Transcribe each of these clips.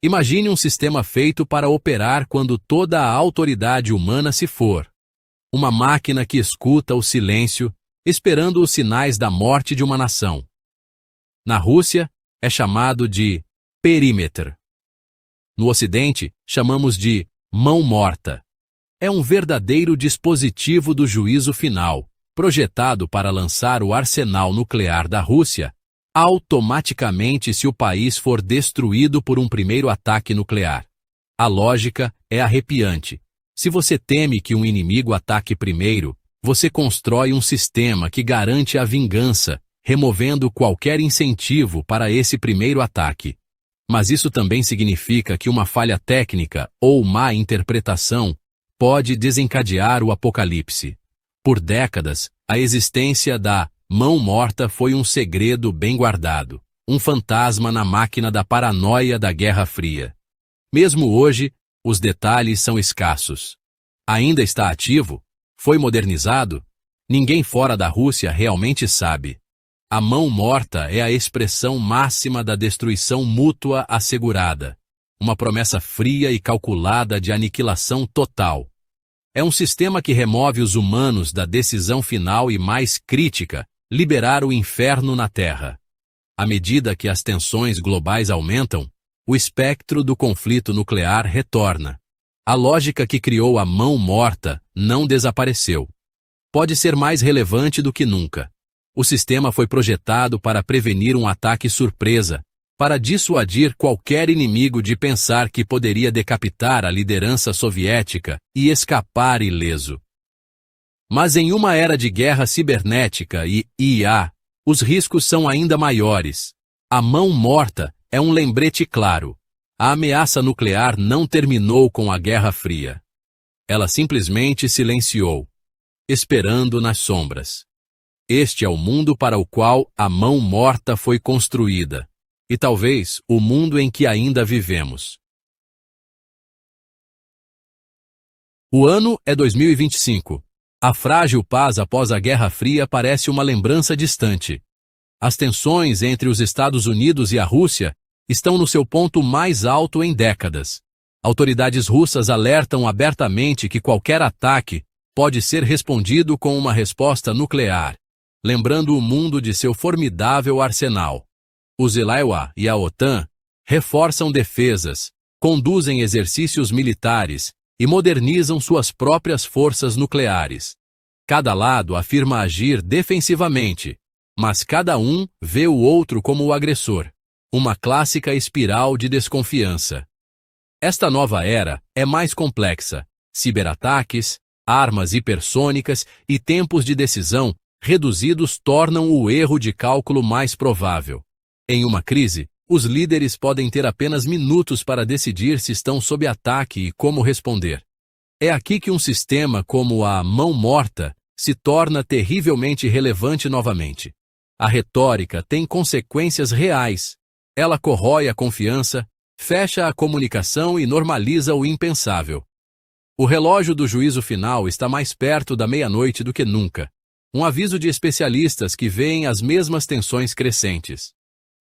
Imagine um sistema feito para operar quando toda a autoridade humana se for. Uma máquina que escuta o silêncio, esperando os sinais da morte de uma nação. Na Rússia, é chamado de perímetro. No Ocidente, chamamos de mão morta. É um verdadeiro dispositivo do juízo final, projetado para lançar o arsenal nuclear da Rússia automaticamente se o país for destruído por um primeiro ataque nuclear. A lógica é arrepiante. Se você teme que um inimigo ataque primeiro, você constrói um sistema que garante a vingança, removendo qualquer incentivo para esse primeiro ataque. Mas isso também significa que uma falha técnica ou má interpretação pode desencadear o apocalipse. Por décadas, a existência da mão morta foi um segredo bem guardado, um fantasma na máquina da paranoia da Guerra Fria. Mesmo hoje, os detalhes são escassos. Ainda está ativo? Foi modernizado? Ninguém fora da Rússia realmente sabe. A mão morta é a expressão máxima da destruição mútua assegurada, uma promessa fria e calculada de aniquilação total. É um sistema que remove os humanos da decisão final e mais crítica, liberar o inferno na Terra. À medida que as tensões globais aumentam, o espectro do conflito nuclear retorna. A lógica que criou a mão morta não desapareceu. Pode ser mais relevante do que nunca. O sistema foi projetado para prevenir um ataque surpresa, para dissuadir qualquer inimigo de pensar que poderia decapitar a liderança soviética e escapar ileso. Mas em uma era de guerra cibernética e IA, os riscos são ainda maiores. A mão morta é um lembrete claro. A ameaça nuclear não terminou com a Guerra Fria. Ela simplesmente silenciou, esperando nas sombras. Este é o mundo para o qual a mão morta foi construída, e talvez o mundo em que ainda vivemos. O ano é 2025. A frágil paz após a Guerra Fria parece uma lembrança distante. As tensões entre os Estados Unidos e a Rússia estão no seu ponto mais alto em décadas. Autoridades russas alertam abertamente que qualquer ataque pode ser respondido com uma resposta nuclear, lembrando o mundo de seu formidável arsenal. Os EUA e a OTAN reforçam defesas, conduzem exercícios militares e modernizam suas próprias forças nucleares. Cada lado afirma agir defensivamente, mas cada um vê o outro como o agressor. Uma clássica espiral de desconfiança. Esta nova era é mais complexa. Ciberataques, armas hipersônicas e tempos de decisão reduzidos tornam o erro de cálculo mais provável. Em uma crise, os líderes podem ter apenas minutos para decidir se estão sob ataque e como responder. É aqui que um sistema como a mão morta se torna terrivelmente relevante novamente. A retórica tem consequências reais. Ela corrói a confiança, fecha a comunicação e normaliza o impensável. O relógio do juízo final está mais perto da meia-noite do que nunca. Um aviso de especialistas que veem as mesmas tensões crescentes.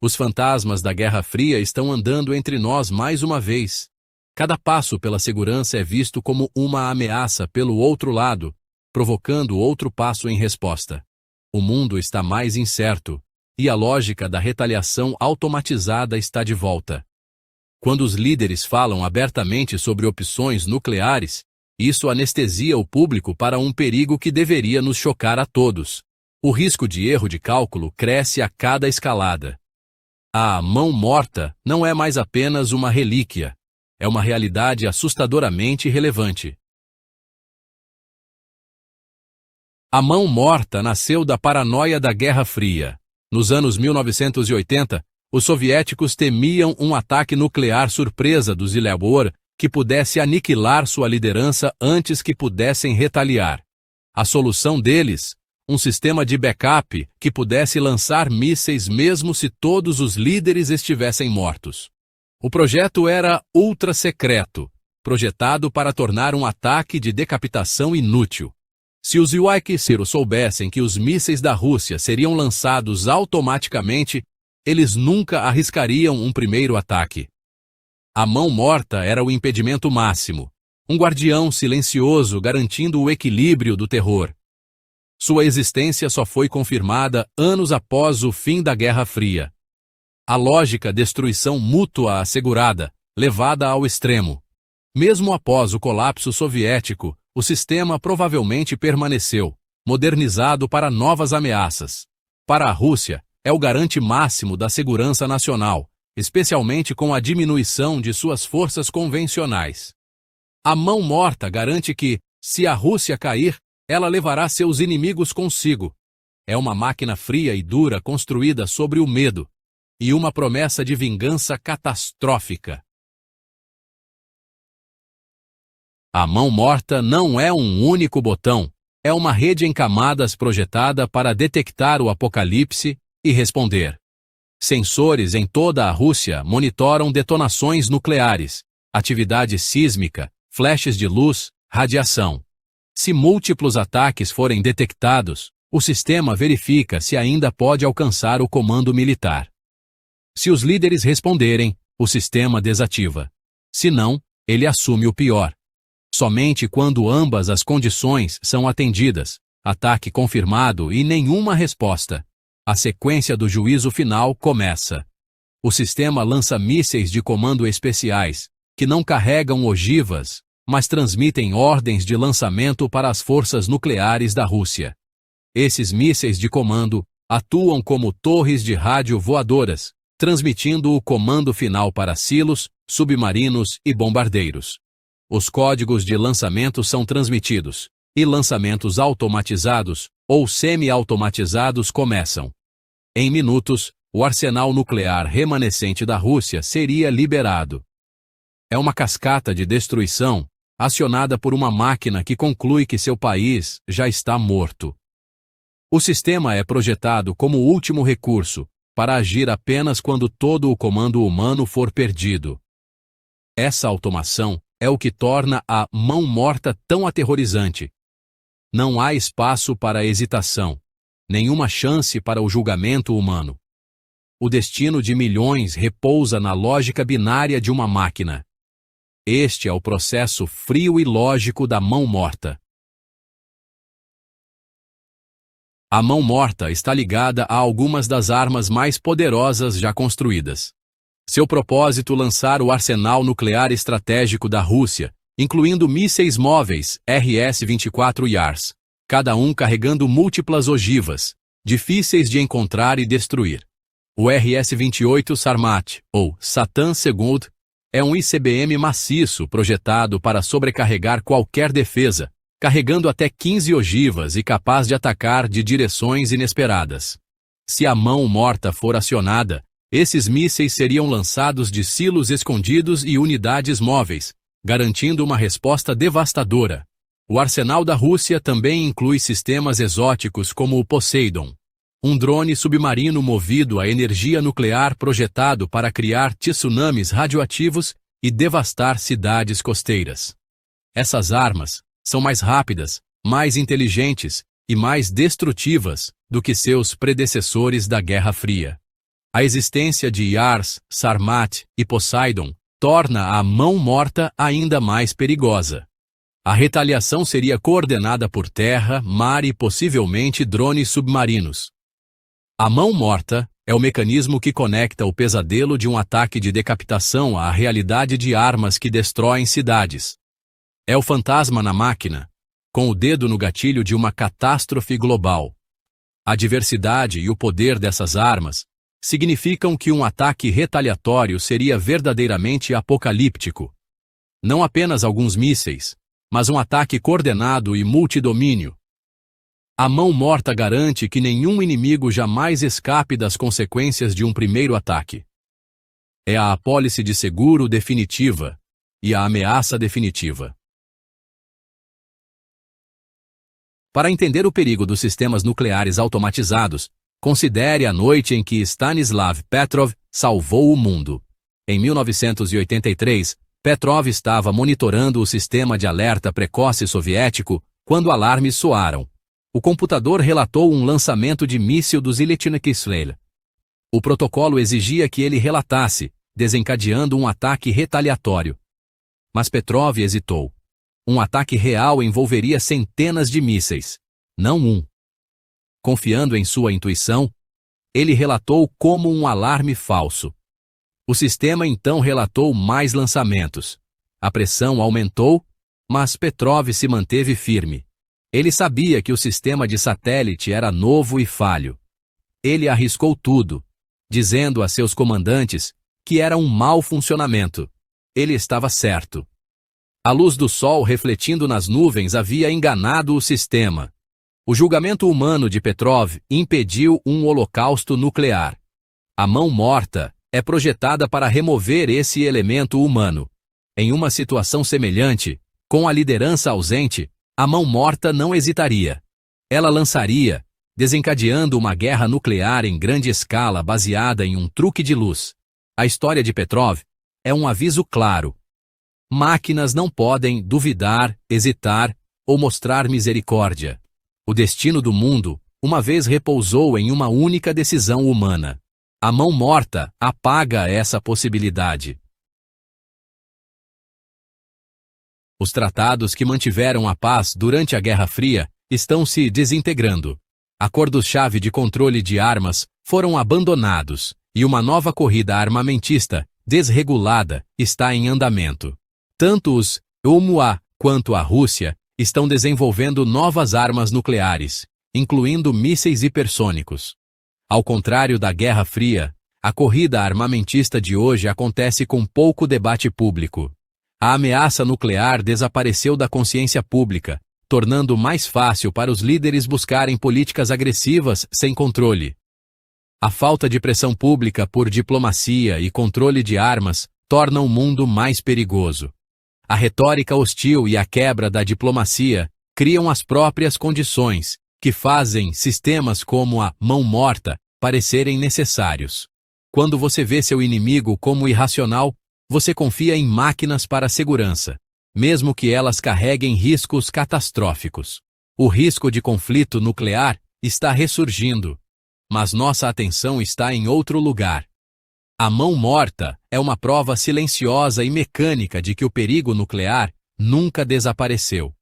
Os fantasmas da Guerra Fria estão andando entre nós mais uma vez. Cada passo pela segurança é visto como uma ameaça pelo outro lado, provocando outro passo em resposta. O mundo está mais incerto, e a lógica da retaliação automatizada está de volta. Quando os líderes falam abertamente sobre opções nucleares, isso anestesia o público para um perigo que deveria nos chocar a todos. O risco de erro de cálculo cresce a cada escalada. A mão morta não é mais apenas uma relíquia, é uma realidade assustadoramente relevante. A mão morta nasceu da paranoia da Guerra Fria. Nos anos 1980, os soviéticos temiam um ataque nuclear surpresa dos EUA que pudesse aniquilar sua liderança antes que pudessem retaliar. A solução deles? Um sistema de backup que pudesse lançar mísseis mesmo se todos os líderes estivessem mortos. O projeto era ultra-secreto, projetado para tornar um ataque de decapitação inútil. Se os EUA soubessem que os mísseis da Rússia seriam lançados automaticamente, eles nunca arriscariam um primeiro ataque. A mão morta era o impedimento máximo, um guardião silencioso garantindo o equilíbrio do terror. Sua existência só foi confirmada anos após o fim da Guerra Fria. A lógica destruição mútua assegurada, levada ao extremo. Mesmo após o colapso soviético, o sistema provavelmente permaneceu, modernizado para novas ameaças. Para a Rússia, é o garante máximo da segurança nacional, especialmente com a diminuição de suas forças convencionais. A mão morta garante que, se a Rússia cair, ela levará seus inimigos consigo. É uma máquina fria e dura construída sobre o medo, e uma promessa de vingança catastrófica. A mão morta não é um único botão, é uma rede em camadas projetada para detectar o apocalipse e responder. Sensores em toda a Rússia monitoram detonações nucleares, atividade sísmica, flashes de luz, radiação. Se múltiplos ataques forem detectados, o sistema verifica se ainda pode alcançar o comando militar. Se os líderes responderem, o sistema desativa. Se não, ele assume o pior. Somente quando ambas as condições são atendidas, ataque confirmado e nenhuma resposta, a sequência do juízo final começa. O sistema lança mísseis de comando especiais, que não carregam ogivas, mas transmitem ordens de lançamento para as forças nucleares da Rússia. Esses mísseis de comando atuam como torres de rádio voadoras, transmitindo o comando final para silos, submarinos e bombardeiros. Os códigos de lançamento são transmitidos, e lançamentos automatizados ou semi-automatizados começam. Em minutos, o arsenal nuclear remanescente da Rússia seria liberado. É uma cascata de destruição, acionada por uma máquina que conclui que seu país já está morto. O sistema é projetado como último recurso, para agir apenas quando todo o comando humano for perdido. Essa automação é o que torna a mão morta tão aterrorizante. Não há espaço para hesitação, nenhuma chance para o julgamento humano. O destino de milhões repousa na lógica binária de uma máquina. Este é o processo frio e lógico da mão morta. A mão morta está ligada a algumas das armas mais poderosas já construídas. Seu propósito lançar o arsenal nuclear estratégico da Rússia, incluindo mísseis móveis RS-24 Yars, cada um carregando múltiplas ogivas, difíceis de encontrar e destruir. O RS-28 Sarmat, ou Satan II, é um ICBM maciço projetado para sobrecarregar qualquer defesa, carregando até 15 ogivas e capaz de atacar de direções inesperadas. Se a mão morta for acionada, esses mísseis seriam lançados de silos escondidos e unidades móveis, garantindo uma resposta devastadora. O arsenal da Rússia também inclui sistemas exóticos como o Poseidon, um drone submarino movido a energia nuclear projetado para criar tsunamis radioativos e devastar cidades costeiras. Essas armas são mais rápidas, mais inteligentes e mais destrutivas do que seus predecessores da Guerra Fria. A existência de Yars, Sarmat e Poseidon torna a mão morta ainda mais perigosa. A retaliação seria coordenada por terra, mar e possivelmente drones submarinos. A mão morta é o mecanismo que conecta o pesadelo de um ataque de decapitação à realidade de armas que destroem cidades. É o fantasma na máquina, com o dedo no gatilho de uma catástrofe global. A diversidade e o poder dessas armas significam que um ataque retaliatório seria verdadeiramente apocalíptico. Não apenas alguns mísseis, mas um ataque coordenado e multidomínio. A mão morta garante que nenhum inimigo jamais escape das consequências de um primeiro ataque. É a apólice de seguro definitiva e a ameaça definitiva. Para entender o perigo dos sistemas nucleares automatizados, considere a noite em que Stanislav Petrov salvou o mundo. Em 1983, Petrov estava monitorando o sistema de alerta precoce soviético quando alarmes soaram. O computador relatou um lançamento de míssil do Zilitchny-Kislev. O protocolo exigia que ele relatasse, desencadeando um ataque retaliatório. Mas Petrov hesitou. Um ataque real envolveria centenas de mísseis, não um. Confiando em sua intuição, ele relatou como um alarme falso. O sistema então relatou mais lançamentos. A pressão aumentou, mas Petrov se manteve firme. Ele sabia que o sistema de satélite era novo e falho. Ele arriscou tudo, dizendo a seus comandantes que era um mau funcionamento. Ele estava certo. A luz do sol refletindo nas nuvens havia enganado o sistema. O julgamento humano de Petrov impediu um holocausto nuclear. A mão morta é projetada para remover esse elemento humano. Em uma situação semelhante, com a liderança ausente, a mão morta não hesitaria. Ela lançaria, desencadeando uma guerra nuclear em grande escala baseada em um truque de luz. A história de Petrov é um aviso claro. Máquinas não podem duvidar, hesitar ou mostrar misericórdia. O destino do mundo, uma vez repousou em uma única decisão humana. A mão morta apaga essa possibilidade. Os tratados que mantiveram a paz durante a Guerra Fria estão se desintegrando. Acordos-chave de controle de armas foram abandonados e uma nova corrida armamentista, desregulada, está em andamento. Tanto os UMA quanto a Rússia estão desenvolvendo novas armas nucleares, incluindo mísseis hipersônicos. Ao contrário da Guerra Fria, a corrida armamentista de hoje acontece com pouco debate público. A ameaça nuclear desapareceu da consciência pública, tornando mais fácil para os líderes buscarem políticas agressivas sem controle. A falta de pressão pública por diplomacia e controle de armas torna o mundo mais perigoso. A retórica hostil e a quebra da diplomacia criam as próprias condições, que fazem sistemas como a mão morta parecerem necessários. Quando você vê seu inimigo como irracional, você confia em máquinas para a segurança, mesmo que elas carreguem riscos catastróficos. O risco de conflito nuclear está ressurgindo, mas nossa atenção está em outro lugar. A mão morta é uma prova silenciosa e mecânica de que o perigo nuclear nunca desapareceu.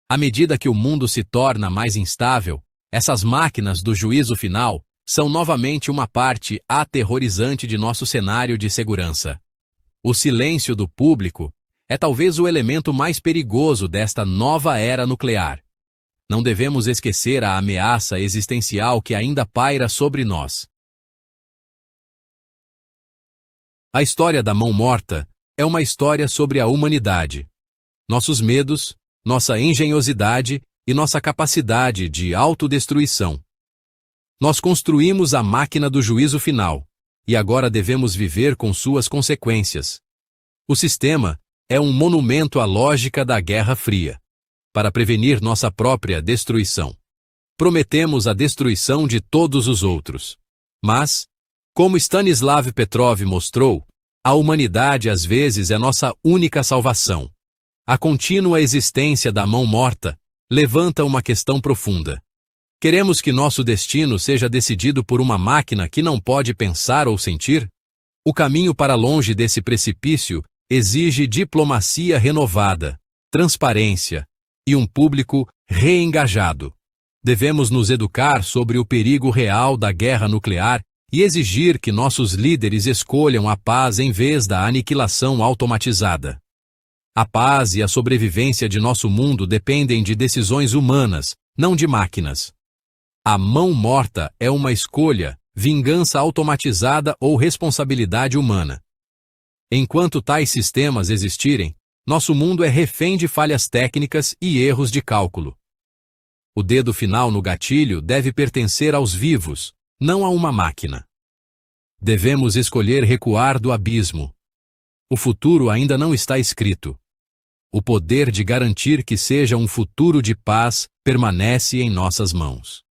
À medida que o mundo se torna mais instável, essas máquinas do juízo final são novamente uma parte aterrorizante de nosso cenário de segurança. O silêncio do público é talvez o elemento mais perigoso desta nova era nuclear. Não devemos esquecer a ameaça existencial que ainda paira sobre nós. A história da mão morta é uma história sobre a humanidade. Nossos medos, nossa engenhosidade e nossa capacidade de autodestruição. Nós construímos a máquina do juízo final, e agora devemos viver com suas consequências. O sistema é um monumento à lógica da Guerra Fria, para prevenir nossa própria destruição. Prometemos a destruição de todos os outros. Mas, como Stanislav Petrov mostrou, a humanidade às vezes é nossa única salvação. A contínua existência da mão morta levanta uma questão profunda. Queremos que nosso destino seja decidido por uma máquina que não pode pensar ou sentir? O caminho para longe desse precipício exige diplomacia renovada, transparência e um público reengajado. Devemos nos educar sobre o perigo real da guerra nuclear e exigir que nossos líderes escolham a paz em vez da aniquilação automatizada. A paz e a sobrevivência de nosso mundo dependem de decisões humanas, não de máquinas. A mão morta é uma escolha, vingança automatizada ou responsabilidade humana. Enquanto tais sistemas existirem, nosso mundo é refém de falhas técnicas e erros de cálculo. O dedo final no gatilho deve pertencer aos vivos, não a uma máquina. Devemos escolher recuar do abismo. O futuro ainda não está escrito. O poder de garantir que seja um futuro de paz permanece em nossas mãos.